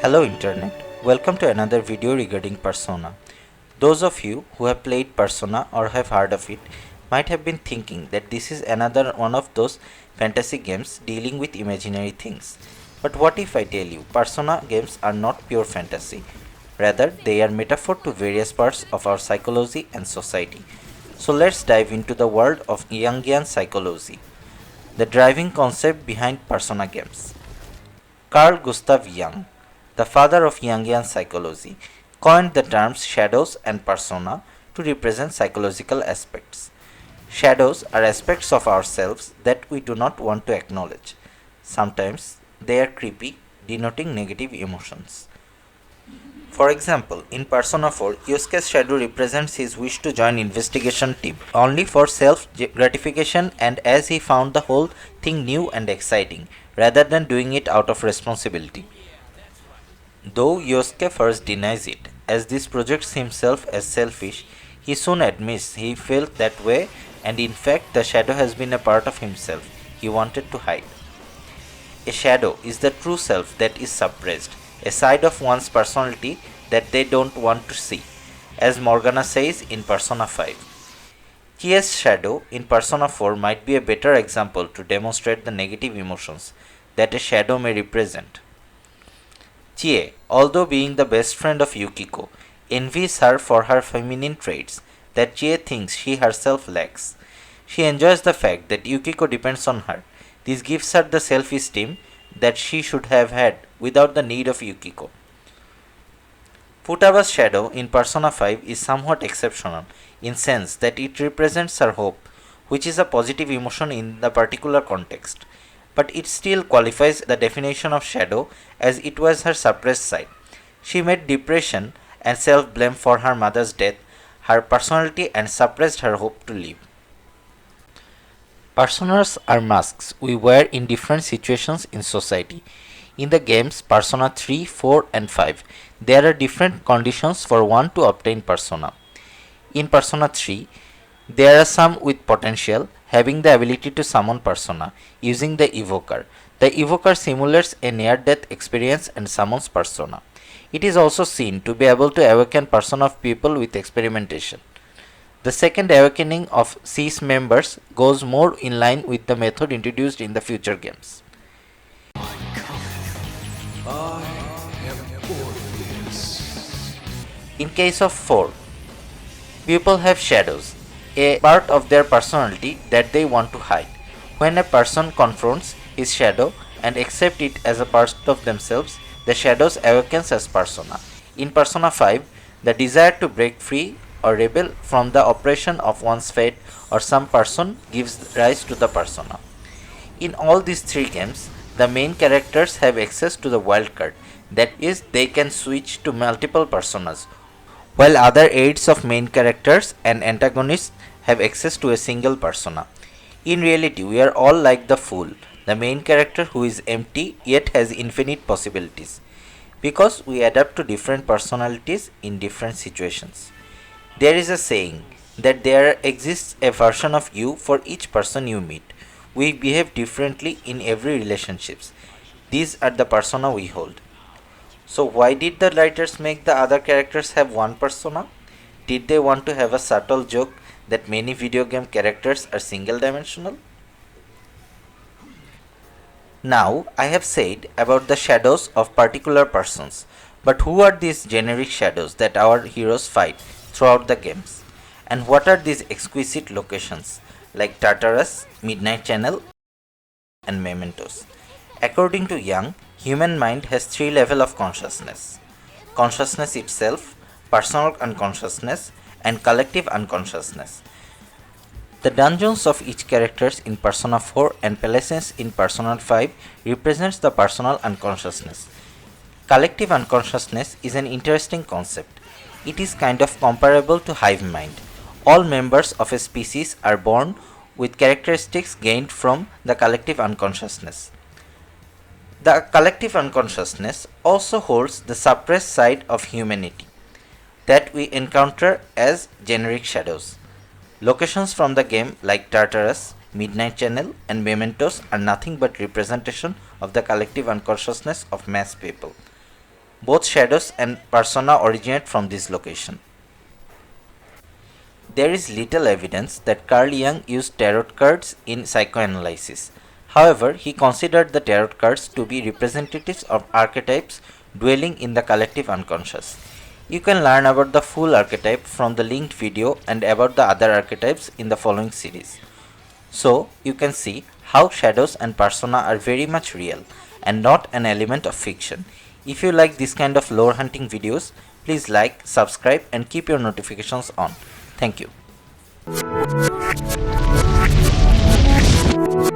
Hello Internet, welcome to another video regarding Persona. Those of you who have played Persona or have heard of it might have been thinking that this is another one of those fantasy games dealing with imaginary things. But what if I tell you Persona games are not pure fantasy, rather they are metaphor to various parts of our psychology and society. So let's dive into the world of Jungian psychology, the driving concept behind Persona games. Carl Gustav Jung, the father of Jungian psychology, coined the terms shadows and persona to represent psychological aspects. Shadows are aspects of ourselves that we do not want to acknowledge. Sometimes they are creepy, denoting negative emotions. For example, in Persona 4, Yosuke's shadow represents his wish to join investigation team only for self-gratification and as he found the whole thing new and exciting, rather than doing it out of responsibility. Though Yosuke first denies it, as this projects himself as selfish, he soon admits he felt that way and in fact the shadow has been a part of himself he wanted to hide. A shadow is the true self that is suppressed, a side of one's personality that they don't want to see, as Morgana says in Persona 5. Chie's shadow in Persona 4 might be a better example to demonstrate the negative emotions that a shadow may represent. Chie, although being the best friend of Yukiko, envies her for her feminine traits that Chie thinks she herself lacks. She enjoys the fact that Yukiko depends on her. This gives her the self-esteem that she should have had without the need of Yukiko. Futaba's shadow in Persona 5 is somewhat exceptional in sense that it represents her hope, which is a positive emotion in the particular context. But it still qualifies the definition of shadow as it was her suppressed side. She made depression and self-blame for her mother's death her personality and suppressed her hope to live. Personas are masks we wear in different situations in society. In the games Persona 3, 4 and 5, there are different conditions for one to obtain persona. In Persona 3, there are some with potential, having the ability to summon persona using the evoker. The evoker simulates a near-death experience and summons persona. It is also seen to be able to awaken persona of people with experimentation. The second awakening of SEAS members goes more in line with the method introduced in the future games. In case of 4, people have shadows, a part of their personality that they want to hide. When a person confronts his shadow and accepts it as a part of themselves, the shadows awakens as persona. In Persona 5, the desire to break free or rebel from the oppression of one's fate or some person gives rise to the persona. In all these 3 games, the main characters have access to the wildcard, that is, they can switch to multiple personas, while other aides of main characters and antagonists have access to a single persona. In reality, we are all like the fool, the main character who is empty yet has infinite possibilities, because we adapt to different personalities in different situations. There is a saying that there exists a version of you for each person you meet. We behave differently in every relationships. These are the persona we hold. So why did the writers make the other characters have one persona? Did they want to have a subtle joke that many video game characters are single dimensional? Now I have said about the shadows of particular persons, but who are these generic shadows that our heroes fight throughout the games? And what are these exquisite locations like Tartarus, Midnight Channel and Mementos? According to Jung, human mind has 3 levels of consciousness: consciousness itself, personal unconsciousness, and collective unconsciousness. The dungeons of each characters in Persona 4 and palaces in Persona 5 represents the personal unconsciousness. Collective unconsciousness is an interesting concept. It is kind of comparable to hive mind. All members of a species are born with characteristics gained from the collective unconsciousness. The collective unconsciousness also holds the suppressed side of humanity that we encounter as generic shadows. Locations from the game like Tartarus, Midnight Channel and Mementos are nothing but representation of the collective unconsciousness of mass people. Both shadows and persona originate from this location. There is little evidence that Carl Jung used tarot cards in psychoanalysis. However, he considered the tarot cards to be representatives of archetypes dwelling in the collective unconscious. You can learn about the full archetype from the linked video and about the other archetypes in the following series. So, you can see how shadows and persona are very much real and not an element of fiction. If you like this kind of lore hunting videos, please like, subscribe and keep your notifications on. Thank you.